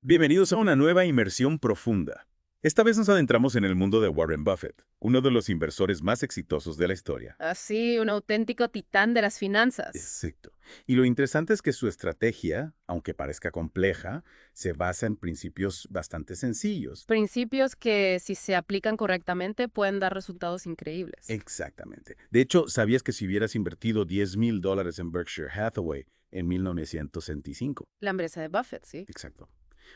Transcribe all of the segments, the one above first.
Bienvenidos a una nueva inmersión profunda. Esta vez nos adentramos en el mundo de Warren Buffett, uno de los inversores más exitosos de la historia. Así, un auténtico titán de las finanzas. Exacto. Y lo interesante es que su estrategia, aunque parezca compleja, se basa en principios bastante sencillos. Principios que, si se aplican correctamente, pueden dar resultados increíbles. Exactamente. De hecho, ¿sabías que si hubieras invertido $10,000 en Berkshire Hathaway en 1965? La empresa de Buffett, ¿sí? Exacto.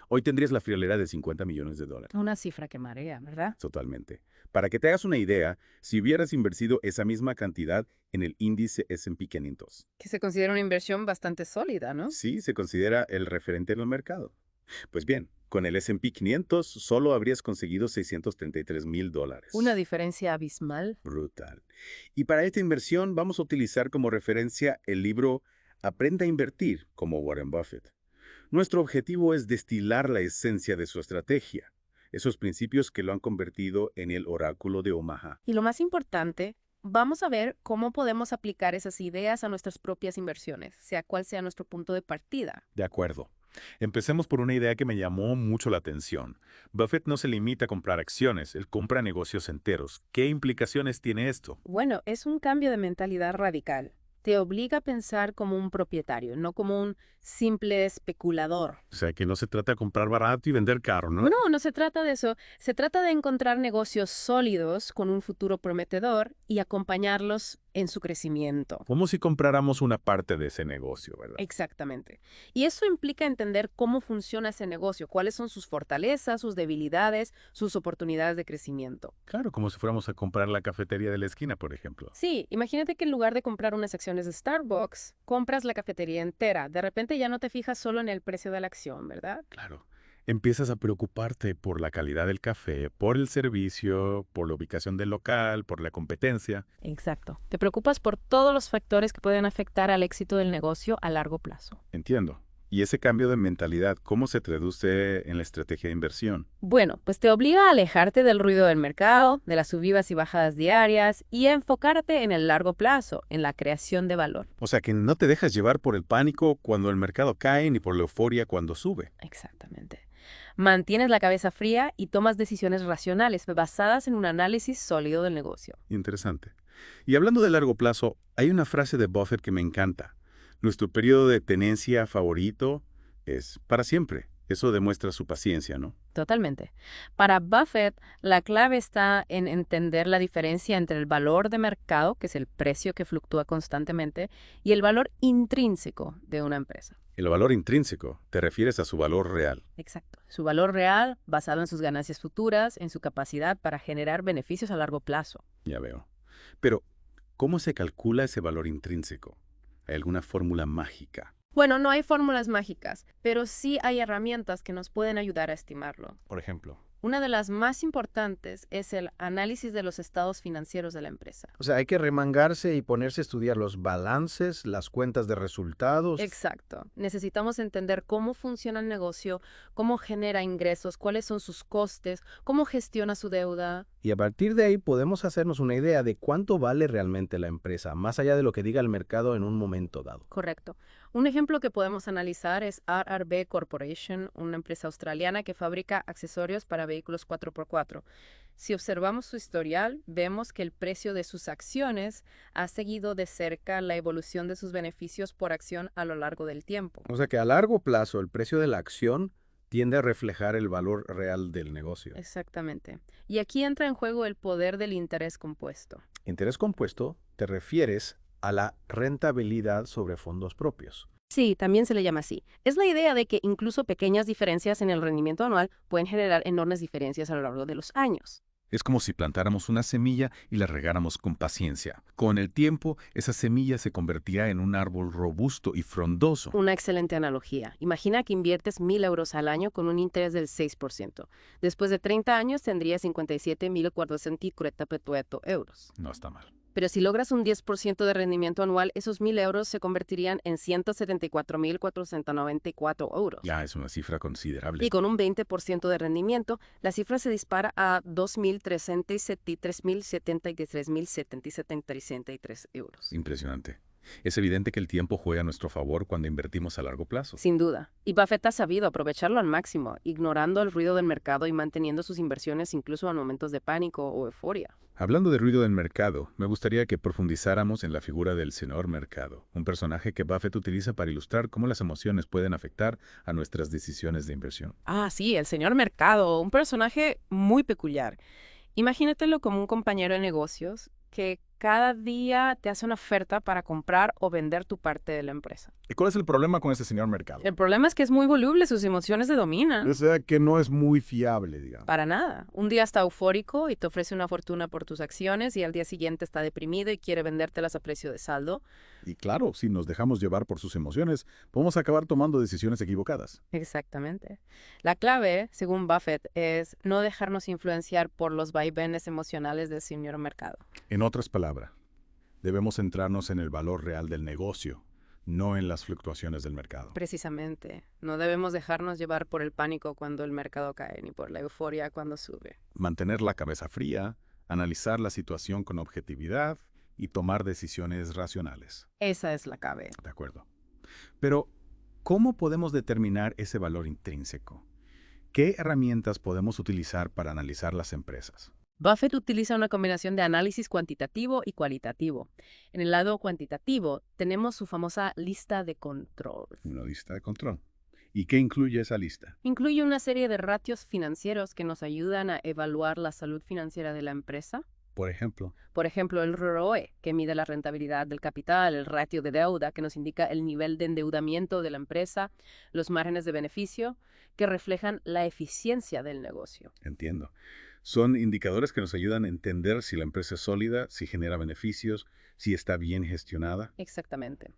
Hoy tendrías la friolera de $50 millones. Una cifra que marea, ¿verdad? Totalmente. Para que te hagas una idea, si hubieras invertido esa misma cantidad en el índice S&P 500, Que se considera una inversión bastante sólida, ¿no? sí se considera el referente en el mercado. Pues bien, con el S&P 500 solo habrías conseguido $633,000. Una diferencia abismal. Brutal. Y para esta inversión vamos a utilizar como referencia el libro Aprenda a invertir, como Warren Buffett. Nuestro objetivo es destilar la esencia de su estrategia, esos principios que lo han convertido en el oráculo de Omaha. Y lo más importante, vamos a ver cómo podemos aplicar esas ideas a nuestras propias inversiones, sea cual sea nuestro punto de partida. De acuerdo. Empecemos por una idea que me llamó mucho la atención. Buffett no se limita a comprar acciones, él compra negocios enteros. ¿Qué implicaciones tiene esto? Bueno, es un cambio de mentalidad radical. Te obliga a pensar como un propietario, no como un simple especulador. O sea, que no se trata de comprar barato y vender caro, ¿no? Bueno, no se trata de eso. Se trata de encontrar negocios sólidos con un futuro prometedor y acompañarlos en su crecimiento. Como si compráramos una parte de ese negocio, ¿verdad? Exactamente. Y eso implica entender cómo funciona ese negocio, cuáles son sus fortalezas, sus debilidades, sus oportunidades de crecimiento. Claro, como si fuéramos a comprar la cafetería de la esquina, por ejemplo. Sí, imagínate que en lugar de comprar unas acciones de Starbucks, compras la cafetería entera. De repente ya no te fijas solo en el precio de la acción, ¿verdad? Claro. Empiezas a preocuparte por la calidad del café, por el servicio, por la ubicación del local, por la competencia. Exacto. Te preocupas por todos los factores que pueden afectar al éxito del negocio a largo plazo. Entiendo. Y ese cambio de mentalidad, ¿cómo se traduce en la estrategia de inversión? Bueno, pues te obliga a alejarte del ruido del mercado, de las subidas y bajadas diarias y a enfocarte en el largo plazo, en la creación de valor. O sea, que no te dejas llevar por el pánico cuando el mercado cae ni por la euforia cuando sube. Exactamente. Mantienes la cabeza fría y tomas decisiones racionales basadas en un análisis sólido del negocio. Interesante. Y hablando de largo plazo, hay una frase de Buffett que me encanta. Nuestro periodo de tenencia favorito es para siempre. Eso demuestra su paciencia, ¿no? Totalmente. Para Buffett, la clave está en entender la diferencia entre el valor de mercado, que es el precio que fluctúa constantemente, y el valor intrínseco de una empresa. El valor intrínseco, te refieres a su valor real. Exacto. Su valor real, basado en sus ganancias futuras, en su capacidad para generar beneficios a largo plazo. Ya veo. Pero, ¿cómo se calcula ese valor intrínseco? ¿Hay alguna fórmula mágica? Bueno, no hay fórmulas mágicas, pero sí hay herramientas que nos pueden ayudar a estimarlo. Por ejemplo. Una de las más importantes es el análisis de los estados financieros de la empresa. O sea, hay que remangarse y ponerse a estudiar los balances, las cuentas de resultados. Exacto. Necesitamos entender cómo funciona el negocio, cómo genera ingresos, cuáles son sus costes, cómo gestiona su deuda. Y a partir de ahí podemos hacernos una idea de cuánto vale realmente la empresa, más allá de lo que diga el mercado en un momento dado. Correcto. Un ejemplo que podemos analizar es RRB Corporation, una empresa australiana que fabrica accesorios para vehículos 4x4. Si observamos su historial, vemos que el precio de sus acciones ha seguido de cerca la evolución de sus beneficios por acción a lo largo del tiempo. O sea que a largo plazo el precio de la acción tiende a reflejar el valor real del negocio. Exactamente. Y aquí entra en juego el poder del interés compuesto. Interés compuesto te refieres a la rentabilidad sobre fondos propios. Sí, también se le llama así. Es la idea de que incluso pequeñas diferencias en el rendimiento anual pueden generar enormes diferencias a lo largo de los años. Es como si plantáramos una semilla y la regáramos con paciencia. Con el tiempo, esa semilla se convertirá en un árbol robusto y frondoso. Una excelente analogía. Imagina que inviertes 1.000 euros al año con un interés del 6%. Después de 30 años tendrías 57.444 euros. No está mal. Pero si logras un 10% de rendimiento anual, esos 1.000 euros se convertirían en 174.494 euros. Ya es una cifra considerable. Y con un 20% de rendimiento, la cifra se dispara a 2.373.073.073 euros. Impresionante. Es evidente que el tiempo juega a nuestro favor cuando invertimos a largo plazo. Sin duda. Y Buffett ha sabido aprovecharlo al máximo, ignorando el ruido del mercado y manteniendo sus inversiones incluso en momentos de pánico o euforia. Hablando de ruido del mercado, me gustaría que profundizáramos en la figura del señor mercado, un personaje que Buffett utiliza para ilustrar cómo las emociones pueden afectar a nuestras decisiones de inversión. Ah, sí, el señor Mercado, un personaje muy peculiar. Imagínatelo como un compañero de negocios que cada día te hace una oferta para comprar o vender tu parte de la empresa. ¿Y cuál es el problema con ese señor mercado? El problema es que es muy voluble, sus emociones se dominan. O sea, que no es muy fiable, digamos. Para nada. Un día está eufórico y te ofrece una fortuna por tus acciones y al día siguiente está deprimido y quiere vendértelas a precio de saldo. Y claro, si nos dejamos llevar por sus emociones, podemos acabar tomando decisiones equivocadas. Exactamente. La clave, según Buffett, es no dejarnos influenciar por los vaivenes emocionales del señor mercado. En otras palabras, debemos centrarnos en el valor real del negocio, no en las fluctuaciones del mercado. Precisamente. No debemos dejarnos llevar por el pánico cuando el mercado cae, ni por la euforia cuando sube. Mantener la cabeza fría, analizar la situación con objetividad y tomar decisiones racionales. Esa es la clave. De acuerdo. Pero, ¿cómo podemos determinar ese valor intrínseco? ¿Qué herramientas podemos utilizar para analizar las empresas? Buffett utiliza una combinación de análisis cuantitativo y cualitativo. En el lado cuantitativo tenemos su famosa lista de control. Una lista de control. ¿Y qué incluye esa lista? Incluye una serie de ratios financieros que nos ayudan a evaluar la salud financiera de la empresa. Por ejemplo, Por ejemplo, el ROE, que mide la rentabilidad del capital, el ratio de deuda, que nos indica el nivel de endeudamiento de la empresa, los márgenes de beneficio, que reflejan la eficiencia del negocio. entiendo. Son indicadores que nos ayudan a entender si la empresa es sólida, si genera beneficios, si está bien gestionada. Exactamente.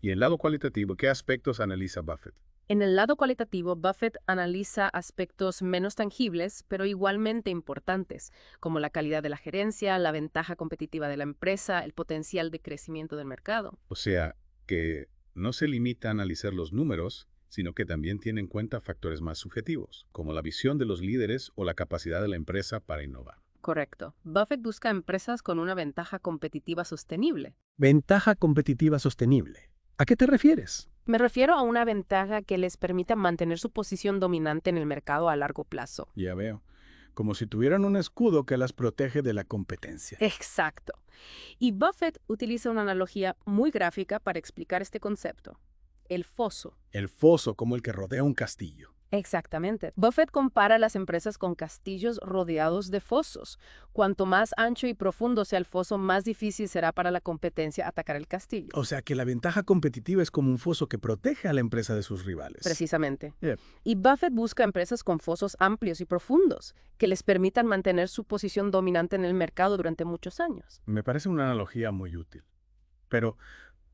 Y en el lado cualitativo, ¿qué aspectos analiza Buffett? En el lado cualitativo, Buffett analiza aspectos menos tangibles, pero igualmente importantes, como la calidad de la gerencia, la ventaja competitiva de la empresa, el potencial de crecimiento del mercado. O sea, que no se limita a analizar los números, sino que también tiene en cuenta factores más subjetivos, como la visión de los líderes o la capacidad de la empresa para innovar. Correcto. Buffett busca empresas con una ventaja competitiva sostenible. Ventaja competitiva sostenible. ¿A qué te refieres? Me refiero a una ventaja que les permita mantener su posición dominante en el mercado a largo plazo. Ya veo. Como si tuvieran un escudo que las protege de la competencia. Exacto. Y Buffett utiliza una analogía muy gráfica para explicar este concepto. El foso. El foso como el que rodea un castillo. Exactamente. Buffett compara las empresas con castillos rodeados de fosos. Cuanto más ancho y profundo sea el foso, más difícil será para la competencia atacar el castillo. O sea que la ventaja competitiva es como un foso que protege a la empresa de sus rivales. Precisamente. Yep. Y Buffett busca empresas con fosos amplios y profundos, que les permitan mantener su posición dominante en el mercado durante muchos años. Me parece una analogía muy útil. Pero,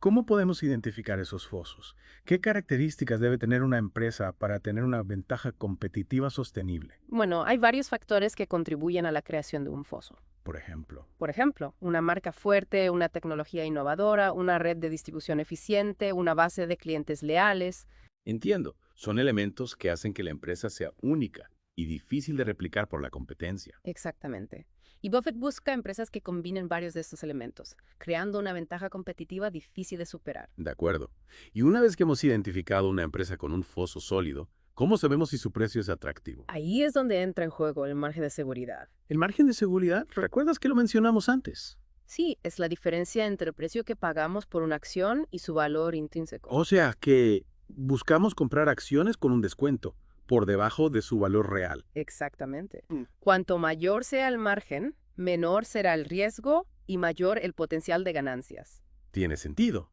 ¿cómo podemos identificar esos fosos? ¿Qué características debe tener una empresa para tener una ventaja competitiva sostenible? Bueno, hay varios factores que contribuyen a la creación de un foso. Por ejemplo, Por ejemplo, una marca fuerte, una tecnología innovadora, una red de distribución eficiente, una base de clientes leales. Entiendo, son elementos que hacen que la empresa sea única y difícil de replicar por la competencia. Exactamente. Y Buffett busca empresas que combinen varios de estos elementos, creando una ventaja competitiva difícil de superar. De acuerdo. Y una vez que hemos identificado una empresa con un foso sólido, ¿cómo sabemos si su precio es atractivo? Ahí es donde entra en juego el margen de seguridad. ¿El margen de seguridad? ¿Recuerdas que lo mencionamos antes? Sí, es la diferencia entre el precio que pagamos por una acción y su valor intrínseco. O sea que buscamos comprar acciones con un descuento, por debajo de su valor real. Exactamente. Cuanto mayor sea el margen, menor será el riesgo y mayor el potencial de ganancias. Tiene sentido.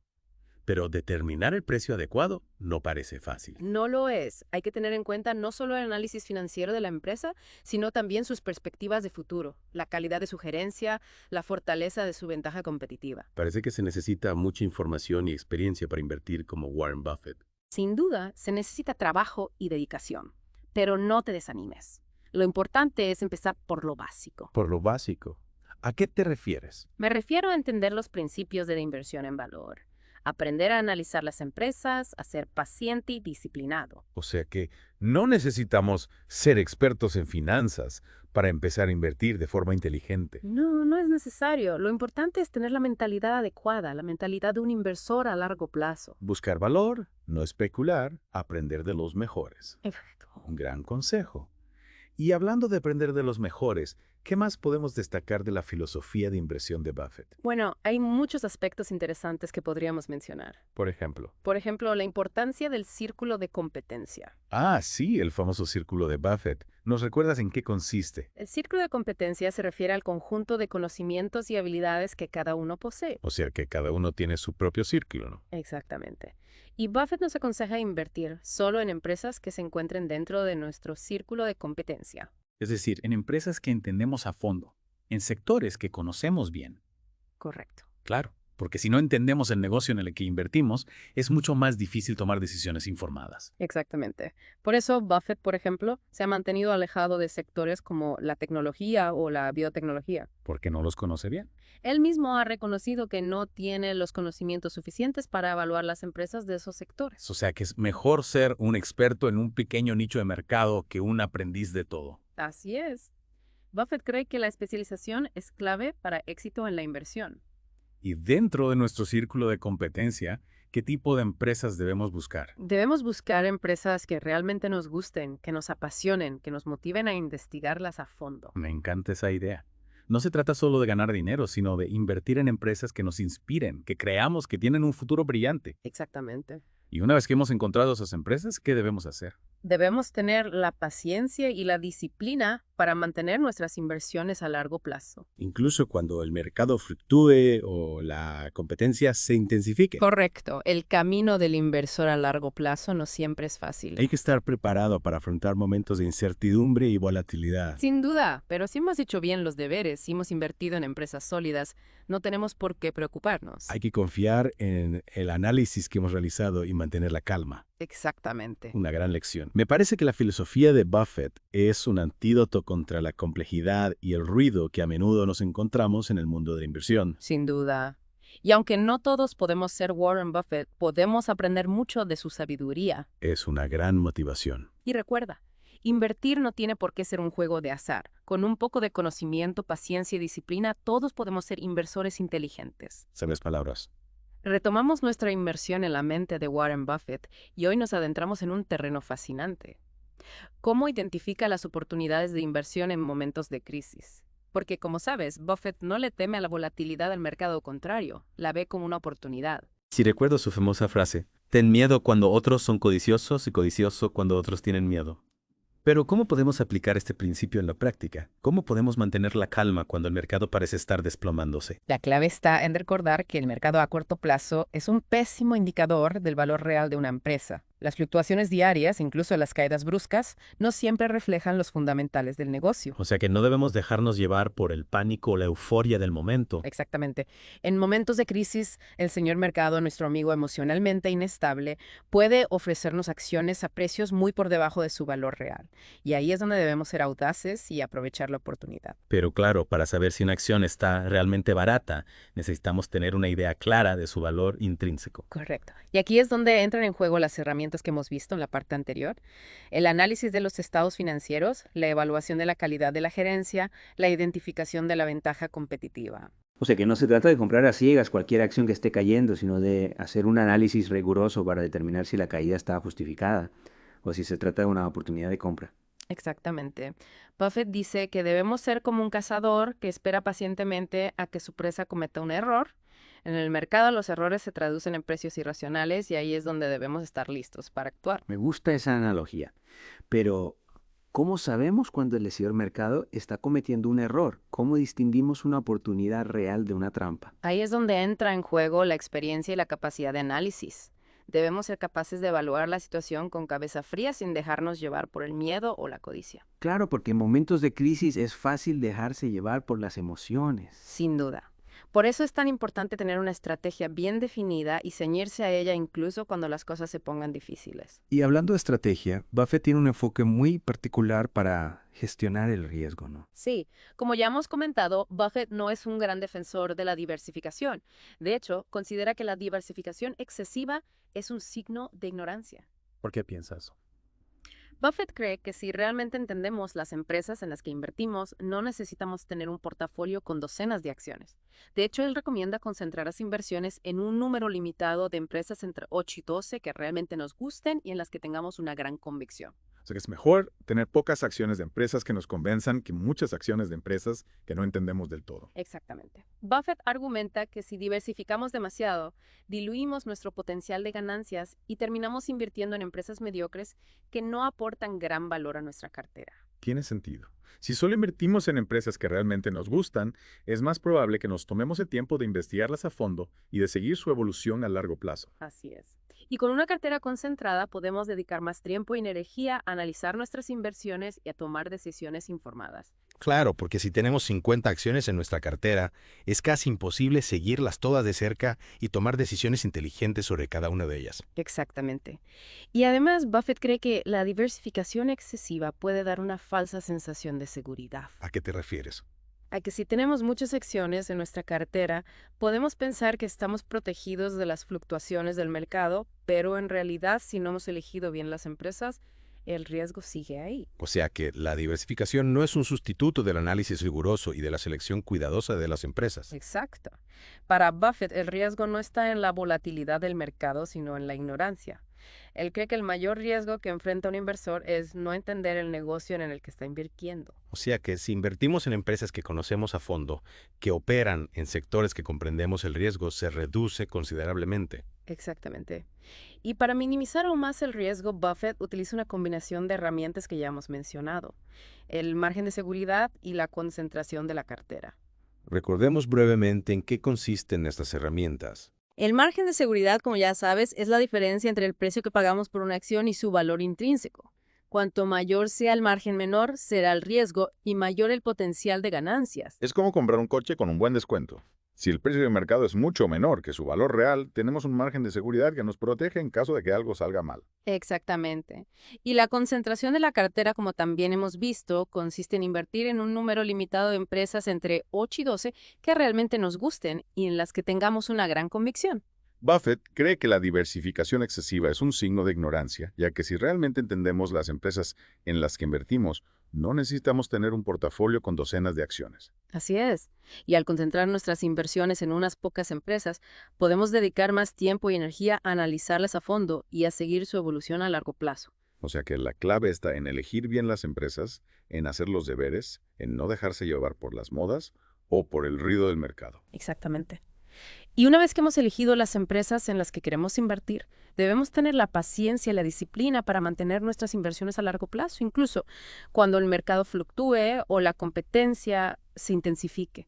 Pero determinar el precio adecuado no parece fácil. No lo es. Hay que tener en cuenta no solo el análisis financiero de la empresa, sino también sus perspectivas de futuro, la calidad de su gerencia, la fortaleza de su ventaja competitiva. Parece que se necesita mucha información y experiencia para invertir como Warren Buffett. Sin duda, se necesita trabajo y dedicación, pero no te desanimes. Lo importante es empezar por lo básico. Por lo básico. ¿A qué te refieres? Me refiero a entender los principios de la inversión en valor, Aprender a analizar las empresas, a ser paciente y disciplinado. O sea que no necesitamos ser expertos en finanzas para empezar a invertir de forma inteligente. No, no es necesario. Lo importante es tener la mentalidad adecuada, la mentalidad de un inversor a largo plazo. Buscar valor, no especular, aprender de los mejores. Exacto. Un gran consejo. Y hablando de aprender de los mejores, ¿qué más podemos destacar de la filosofía de inversión de Buffett? Bueno, hay muchos aspectos interesantes que podríamos mencionar. Por ejemplo. Por ejemplo, la importancia del círculo de competencia. Ah, sí, el famoso círculo de Buffett. ¿Nos recuerdas en qué consiste? El círculo de competencia se refiere al conjunto de conocimientos y habilidades que cada uno posee. O sea que cada uno tiene su propio círculo, ¿no? Exactamente. Y Buffett nos aconseja invertir solo en empresas que se encuentren dentro de nuestro círculo de competencia. Es decir, en empresas que entendemos a fondo, en sectores que conocemos bien. Correcto. Claro, porque si no entendemos el negocio en el que invertimos, es mucho más difícil tomar decisiones informadas. Exactamente. Por eso Buffett, por ejemplo, se ha mantenido alejado de sectores como la tecnología o la biotecnología. Porque no los conoce bien. Él mismo ha reconocido que no tiene los conocimientos suficientes para evaluar las empresas de esos sectores. O sea que es mejor ser un experto en un pequeño nicho de mercado que un aprendiz de todo. Así es. Buffett cree que la especialización es clave para éxito en la inversión. Y dentro de nuestro círculo de competencia, ¿qué tipo de empresas debemos buscar? Debemos buscar empresas que realmente nos gusten, que nos apasionen, que nos motiven a investigarlas a fondo. Me encanta esa idea. No se trata solo de ganar dinero, sino de invertir en empresas que nos inspiren, que creamos que tienen un futuro brillante. Exactamente. Y una vez que hemos encontrado esas empresas, ¿qué debemos hacer? Debemos tener la paciencia y la disciplina para mantener nuestras inversiones a largo plazo. Incluso cuando el mercado fluctúe o la competencia se intensifique. Correcto. El camino del inversor a largo plazo no siempre es fácil. Hay que estar preparado para afrontar momentos de incertidumbre y volatilidad. Sin duda, pero si hemos hecho bien los deberes, si hemos invertido en empresas sólidas, no tenemos por qué preocuparnos. Hay que confiar en el análisis que hemos realizado y mantener la calma. Exactamente. Una gran lección. Me parece que la filosofía de Buffett es un antídoto contra la complejidad y el ruido que a menudo nos encontramos en el mundo de la inversión. Sin duda. Y aunque no todos podemos ser Warren Buffett, podemos aprender mucho de su sabiduría. Es una gran motivación. Y recuerda, invertir no tiene por qué ser un juego de azar. Con un poco de conocimiento, paciencia y disciplina, todos podemos ser inversores inteligentes. Sabias palabras. Retomamos nuestra inversión en la mente de Warren Buffett y hoy nos adentramos en un terreno fascinante. ¿Cómo identifica las oportunidades de inversión en momentos de crisis? Porque, como sabes, Buffett no le teme a la volatilidad del mercado, contrario, la ve como una oportunidad. Si recuerdo su famosa frase, ten miedo cuando otros son codiciosos y codicioso cuando otros tienen miedo. Pero ¿cómo podemos aplicar este principio en la práctica? ¿Cómo podemos mantener la calma cuando el mercado parece estar desplomándose? La clave está en recordar que el mercado a corto plazo es un pésimo indicador del valor real de una empresa. Las fluctuaciones diarias, incluso las caídas bruscas, no siempre reflejan los fundamentales del negocio. O sea que no debemos dejarnos llevar por el pánico o la euforia del momento. Exactamente. En momentos de crisis, el señor mercado, nuestro amigo emocionalmente inestable, puede ofrecernos acciones a precios muy por debajo de su valor real. Y ahí es donde debemos ser audaces y aprovechar la oportunidad. Pero claro, para saber si una acción está realmente barata, necesitamos tener una idea clara de su valor intrínseco. Correcto. Y aquí es donde entran en juego las herramientas que hemos visto en la parte anterior, el análisis de los estados financieros, la evaluación de la calidad de la gerencia, la identificación de la ventaja competitiva. O sea que no se trata de comprar a ciegas cualquier acción que esté cayendo, sino de hacer un análisis riguroso para determinar si la caída está justificada o si se trata de una oportunidad de compra. Exactamente. Buffett dice que debemos ser como un cazador que espera pacientemente a que su presa cometa un error. En el mercado los errores se traducen en precios irracionales y ahí es donde debemos estar listos para actuar. Me gusta esa analogía, pero ¿cómo sabemos cuando el señor mercado está cometiendo un error? ¿Cómo distinguimos una oportunidad real de una trampa? Ahí es donde entra en juego la experiencia y la capacidad de análisis. Debemos ser capaces de evaluar la situación con cabeza fría sin dejarnos llevar por el miedo o la codicia. Claro, porque en momentos de crisis es fácil dejarse llevar por las emociones. Sin duda. Por eso es tan importante tener una estrategia bien definida y ceñirse a ella incluso cuando las cosas se pongan difíciles. Y hablando de estrategia, Buffett tiene un enfoque muy particular para gestionar el riesgo, ¿no? Sí, como ya hemos comentado, Buffett no es un gran defensor de la diversificación. De hecho, considera que la diversificación excesiva es un signo de ignorancia. ¿Por qué piensas eso? Buffett cree que si realmente entendemos las empresas en las que invertimos, no necesitamos tener un portafolio con docenas de acciones. De hecho, él recomienda concentrar las inversiones en un número limitado de empresas entre 8 y 12 que realmente nos gusten y en las que tengamos una gran convicción. O sea que es mejor tener pocas acciones de empresas que nos convenzan que muchas acciones de empresas que no entendemos del todo. Exactamente. Buffett argumenta que si diversificamos demasiado, diluimos nuestro potencial de ganancias y terminamos invirtiendo en empresas mediocres que no aportan gran valor a nuestra cartera. Tiene sentido. Si solo invertimos en empresas que realmente nos gustan, es más probable que nos tomemos el tiempo de investigarlas a fondo y de seguir su evolución a largo plazo. Así es. Y con una cartera concentrada podemos dedicar más tiempo y energía a analizar nuestras inversiones y a tomar decisiones informadas. Claro, porque si tenemos 50 acciones en nuestra cartera, es casi imposible seguirlas todas de cerca y tomar decisiones inteligentes sobre cada una de ellas. Exactamente. Y además, Buffett cree que la diversificación excesiva puede dar una falsa sensación de seguridad. ¿A qué te refieres? A que si tenemos muchas acciones en nuestra cartera, podemos pensar que estamos protegidos de las fluctuaciones del mercado, pero en realidad, si no hemos elegido bien las empresas, el riesgo sigue ahí. O sea que la diversificación no es un sustituto del análisis riguroso y de la selección cuidadosa de las empresas. Exacto. Para Buffett, el riesgo no está en la volatilidad del mercado, sino en la ignorancia. Él cree que el mayor riesgo que enfrenta un inversor es no entender el negocio en el que está invirtiendo. O sea que si invertimos en empresas que conocemos a fondo, que operan en sectores que comprendemos el riesgo, se reduce considerablemente. Exactamente. Y para minimizar aún más el riesgo, Buffett utiliza una combinación de herramientas que ya hemos mencionado: el margen de seguridad y la concentración de la cartera. Recordemos brevemente en qué consisten estas herramientas. El margen de seguridad, como ya sabes, es la diferencia entre el precio que pagamos por una acción y su valor intrínseco. Cuanto mayor sea el margen, menor será el riesgo y mayor el potencial de ganancias. Es como comprar un coche con un buen descuento. Si el precio de mercado es mucho menor que su valor real, tenemos un margen de seguridad que nos protege en caso de que algo salga mal. Exactamente. Y la concentración de la cartera, como también hemos visto, consiste en invertir en un número limitado de empresas entre 8 y 12 que realmente nos gusten y en las que tengamos una gran convicción. Buffett cree que la diversificación excesiva es un signo de ignorancia, ya que si realmente entendemos las empresas en las que invertimos, no necesitamos tener un portafolio con docenas de acciones. Así es. Y al concentrar nuestras inversiones en unas pocas empresas, podemos dedicar más tiempo y energía a analizarlas a fondo y a seguir su evolución a largo plazo. O sea que la clave está en elegir bien las empresas, en hacer los deberes, en no dejarse llevar por las modas o por el ruido del mercado. Exactamente. Y una vez que hemos elegido las empresas en las que queremos invertir, debemos tener la paciencia y la disciplina para mantener nuestras inversiones a largo plazo, incluso cuando el mercado fluctúe o la competencia se intensifique.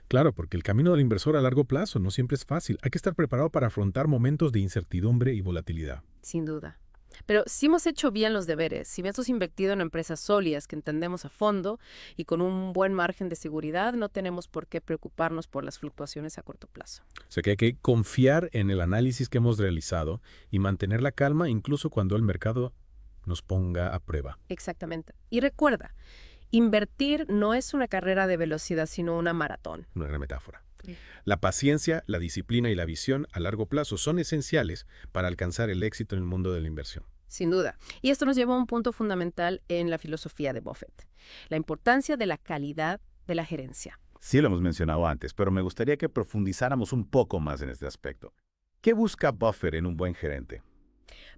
Claro, porque el camino del inversor a largo plazo no siempre es fácil. Hay que estar preparado para afrontar momentos de incertidumbre y volatilidad. Sin duda. Pero si hemos hecho bien los deberes, si hemos invertido en empresas sólidas que entendemos a fondo y con un buen margen de seguridad, no tenemos por qué preocuparnos por las fluctuaciones a corto plazo. O sea que hay que confiar en el análisis que hemos realizado y mantener la calma incluso cuando el mercado nos ponga a prueba. Exactamente. Y recuerda, invertir no es una carrera de velocidad, sino una maratón. Una gran metáfora. La paciencia, la disciplina y la visión a largo plazo son esenciales para alcanzar el éxito en el mundo de la inversión. Sin duda. Y esto nos lleva a un punto fundamental en la filosofía de Buffett: la importancia de la calidad de la gerencia. Sí lo hemos mencionado antes, pero me gustaría que profundizáramos un poco más en este aspecto. ¿Qué busca Buffett en un buen gerente?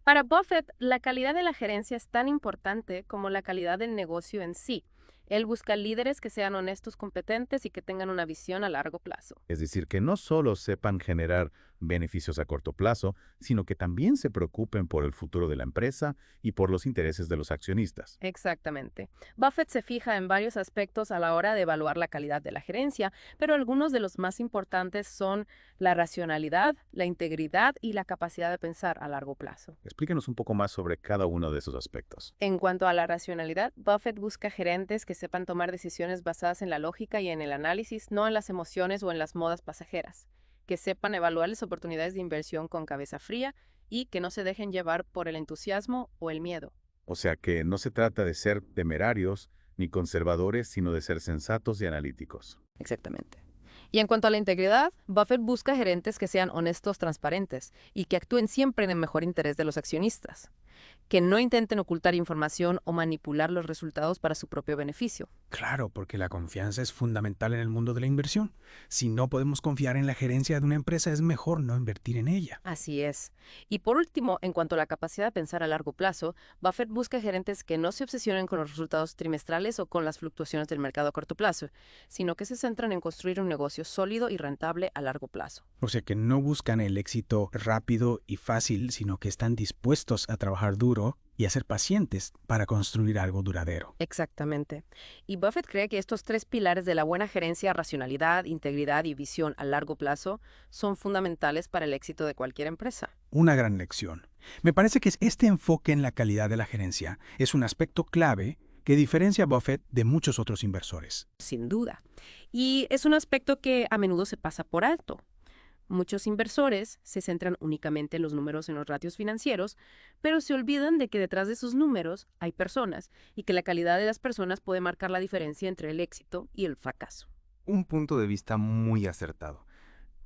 Para Buffett, la calidad de la gerencia es tan importante como la calidad del negocio en sí. Él busca líderes que sean honestos, competentes y que tengan una visión a largo plazo. Es decir, que no solo sepan generar beneficios a corto plazo, sino que también se preocupen por el futuro de la empresa y por los intereses de los accionistas. Exactamente. Buffett se fija en varios aspectos a la hora de evaluar la calidad de la gerencia, pero algunos de los más importantes son la racionalidad, la integridad y la capacidad de pensar a largo plazo. Explíquenos un poco más sobre cada uno de esos aspectos. En cuanto a la racionalidad, Buffett busca gerentes que que sepan tomar decisiones basadas en la lógica y en el análisis, no en las emociones o en las modas pasajeras. Que sepan evaluar las oportunidades de inversión con cabeza fría y que no se dejen llevar por el entusiasmo o el miedo. O sea que no se trata de ser temerarios ni conservadores, sino de ser sensatos y analíticos. Exactamente. Y en cuanto a la integridad, Buffett busca gerentes que sean honestos, transparentes y que actúen siempre en el mejor interés de los accionistas. Que no intenten ocultar información o manipular los resultados para su propio beneficio. Claro, porque la confianza es fundamental en el mundo de la inversión. Si no podemos confiar en la gerencia de una empresa, es mejor no invertir en ella. Así es. Y por último, en cuanto a la capacidad de pensar a largo plazo, Buffett busca gerentes que no se obsesionen con los resultados trimestrales o con las fluctuaciones del mercado a corto plazo, sino que se centran en construir un negocio sólido y rentable a largo plazo. O sea que no buscan el éxito rápido y fácil, sino que están dispuestos a trabajar duro y a ser pacientes para construir algo duradero. Exactamente. Y Buffett cree que estos 3 pilares de la buena gerencia, racionalidad, integridad y visión a largo plazo, son fundamentales para el éxito de cualquier empresa. Una gran lección. Me parece que este enfoque en la calidad de la gerencia es un aspecto clave que diferencia a Buffett de muchos otros inversores. Sin duda. Y es un aspecto que a menudo se pasa por alto. Muchos inversores se centran únicamente en los números en los ratios financieros, pero se olvidan de que detrás de esos números hay personas y que la calidad de las personas puede marcar la diferencia entre el éxito y el fracaso. Un punto de vista muy acertado.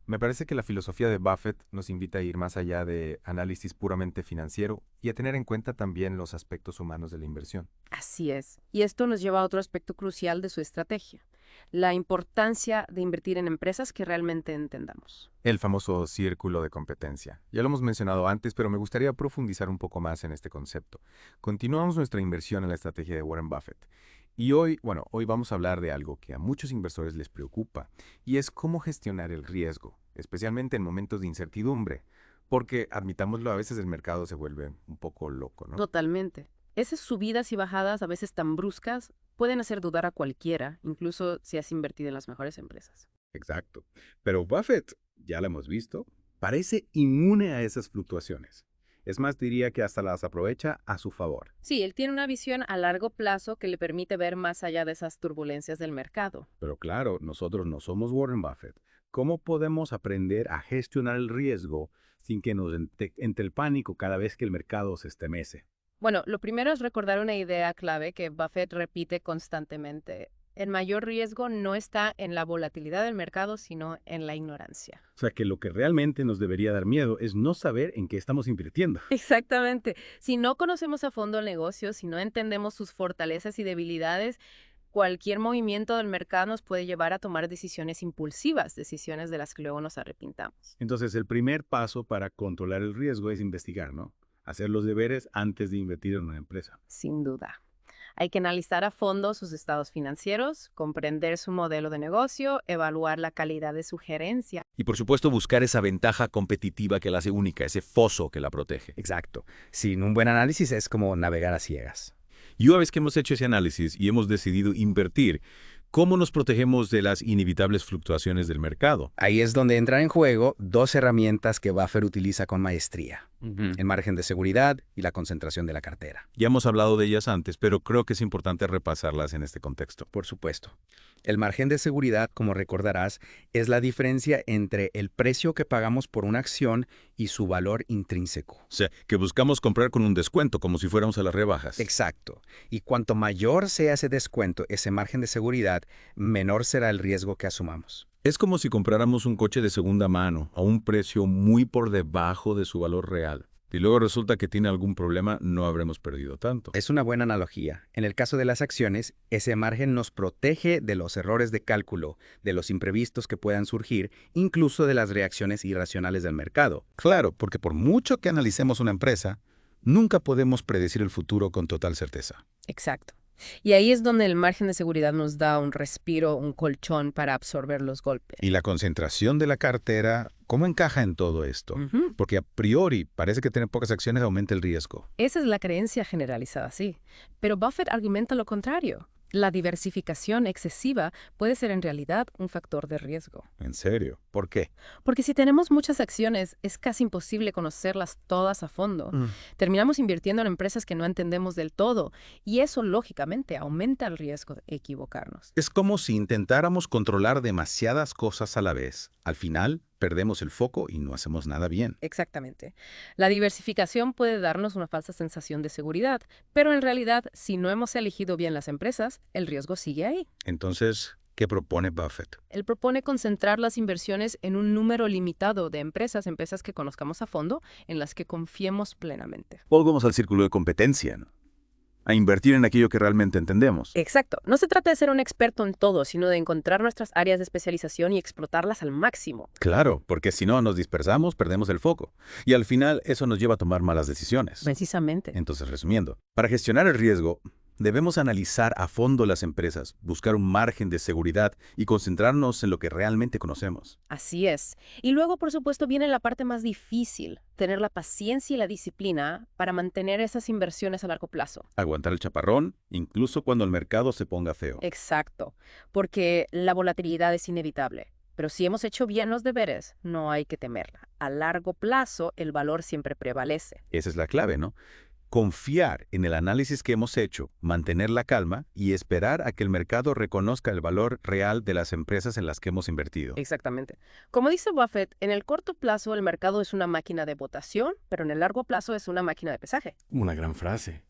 Me parece que la filosofía de Buffett nos invita a ir más allá de análisis puramente financiero y a tener en cuenta también los aspectos humanos de la inversión. Así es. Y esto nos lleva a otro aspecto crucial de su estrategia: la importancia de invertir en empresas que realmente entendamos. El famoso círculo de competencia. Ya lo hemos mencionado antes, pero me gustaría profundizar un poco más en este concepto. Continuamos nuestra inversión en la estrategia de Warren Buffett. Y hoy vamos a hablar de algo que a muchos inversores les preocupa, y es cómo gestionar el riesgo, especialmente en momentos de incertidumbre, porque, admitámoslo, a veces el mercado se vuelve un poco loco, ¿no? Totalmente. Esas subidas y bajadas, a veces tan bruscas, pueden hacer dudar a cualquiera, incluso si has invertido en las mejores empresas. Exacto. Pero Buffett, ya lo hemos visto, parece inmune a esas fluctuaciones. Es más, diría que hasta las aprovecha a su favor. Sí, él tiene una visión a largo plazo que le permite ver más allá de esas turbulencias del mercado. Pero claro, nosotros no somos Warren Buffett. ¿Cómo podemos aprender a gestionar el riesgo sin que nos entre el pánico cada vez que el mercado se estremece? Bueno, lo primero es recordar una idea clave que Buffett repite constantemente. El mayor riesgo no está en la volatilidad del mercado, sino en la ignorancia. O sea que lo que realmente nos debería dar miedo es no saber en qué estamos invirtiendo. Exactamente. Si no conocemos a fondo el negocio, si no entendemos sus fortalezas y debilidades, cualquier movimiento del mercado nos puede llevar a tomar decisiones impulsivas, decisiones de las que luego nos arrepintamos. Entonces, el primer paso para controlar el riesgo es investigar, ¿no? Hacer los deberes antes de invertir en una empresa. Sin duda. Hay que analizar a fondo sus estados financieros, comprender su modelo de negocio, evaluar la calidad de su gerencia. Y por supuesto buscar esa ventaja competitiva que la hace única, ese foso que la protege. Exacto. Sin un buen análisis es como navegar a ciegas. Y una vez que hemos hecho ese análisis y hemos decidido invertir, ¿cómo nos protegemos de las inevitables fluctuaciones del mercado? Ahí es donde entran en juego 2 herramientas que Buffett utiliza con maestría. El margen de seguridad y la concentración de la cartera. Ya hemos hablado de ellas antes, pero creo que es importante repasarlas en este contexto. Por supuesto. El margen de seguridad, como recordarás, es la diferencia entre el precio que pagamos por una acción y su valor intrínseco. O sea, que buscamos comprar con un descuento, como si fuéramos a las rebajas. Exacto. Y cuanto mayor sea ese descuento, ese margen de seguridad, menor será el riesgo que asumamos. Es como si compráramos un coche de segunda mano a un precio muy por debajo de su valor real. Y luego resulta que tiene algún problema, no habremos perdido tanto. Es una buena analogía. En el caso de las acciones, ese margen nos protege de los errores de cálculo, de los imprevistos que puedan surgir, incluso de las reacciones irracionales del mercado. Claro, porque por mucho que analicemos una empresa, nunca podemos predecir el futuro con total certeza. Exacto. Y ahí es donde el margen de seguridad nos da un respiro, un colchón para absorber los golpes. Y la concentración de la cartera, ¿cómo encaja en todo esto? Porque a priori parece que tener pocas acciones aumenta el riesgo. Esa es la creencia generalizada, sí. Pero Buffett argumenta lo contrario. La diversificación excesiva puede ser en realidad un factor de riesgo. ¿En serio? ¿Por qué? Porque si tenemos muchas acciones, es casi imposible conocerlas todas a fondo. Terminamos invirtiendo en empresas que no entendemos del todo, y eso, lógicamente, aumenta el riesgo de equivocarnos. Es como si intentáramos controlar demasiadas cosas a la vez. Al final, perdemos el foco y no hacemos nada bien. Exactamente. La diversificación puede darnos una falsa sensación de seguridad, pero en realidad, si no hemos elegido bien las empresas, el riesgo sigue ahí. Entonces, ¿qué propone Buffett? Él propone concentrar las inversiones en un número limitado de empresas que conozcamos a fondo, en las que confiemos plenamente. Volvamos al círculo de competencia, ¿no? A invertir en aquello que realmente entendemos. Exacto. No se trata de ser un experto en todo, sino de encontrar nuestras áreas de especialización y explotarlas al máximo. Claro, porque si no nos dispersamos, perdemos el foco. Y al final eso nos lleva a tomar malas decisiones. Precisamente. Entonces, resumiendo, para gestionar el riesgo, debemos analizar a fondo las empresas, buscar un margen de seguridad y concentrarnos en lo que realmente conocemos. Así es. Y luego, por supuesto, viene la parte más difícil, tener la paciencia y la disciplina para mantener esas inversiones a largo plazo. Aguantar el chaparrón, incluso cuando el mercado se ponga feo. Exacto, porque la volatilidad es inevitable. Pero si hemos hecho bien los deberes, no hay que temerla. A largo plazo, el valor siempre prevalece. Esa es la clave, ¿no? Confiar en el análisis que hemos hecho, mantener la calma y esperar a que el mercado reconozca el valor real de las empresas en las que hemos invertido. Exactamente. Como dice Buffett, en el corto plazo el mercado es una máquina de votación, pero en el largo plazo es una máquina de pesaje. Una gran frase.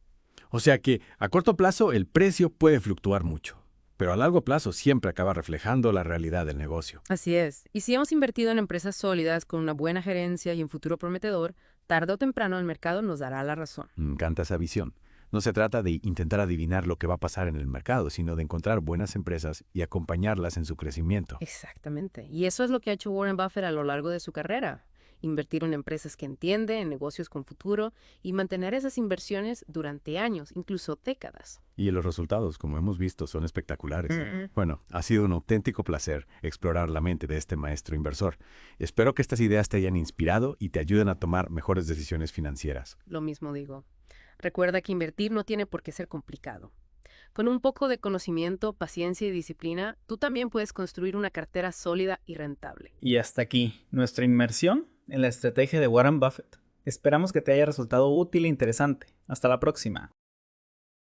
O sea que a corto plazo el precio puede fluctuar mucho, pero a largo plazo siempre acaba reflejando la realidad del negocio. Así es. Y si hemos invertido en empresas sólidas con una buena gerencia y un futuro prometedor, tarde o temprano el mercado nos dará la razón. Me encanta esa visión. No se trata de intentar adivinar lo que va a pasar en el mercado, sino de encontrar buenas empresas y acompañarlas en su crecimiento. Exactamente. Y eso es lo que ha hecho Warren Buffett a lo largo de su carrera. Invertir en empresas que entiende, en negocios con futuro y mantener esas inversiones durante años, incluso décadas. Y los resultados, como hemos visto, son espectaculares. Bueno, ha sido un auténtico placer explorar la mente de este maestro inversor. Espero que estas ideas te hayan inspirado y te ayuden a tomar mejores decisiones financieras. Lo mismo digo. Recuerda que invertir no tiene por qué ser complicado. Con un poco de conocimiento, paciencia y disciplina, tú también puedes construir una cartera sólida y rentable. Y hasta aquí, nuestra inmersión en la estrategia de Warren Buffett. Esperamos que te haya resultado útil e interesante. Hasta la próxima.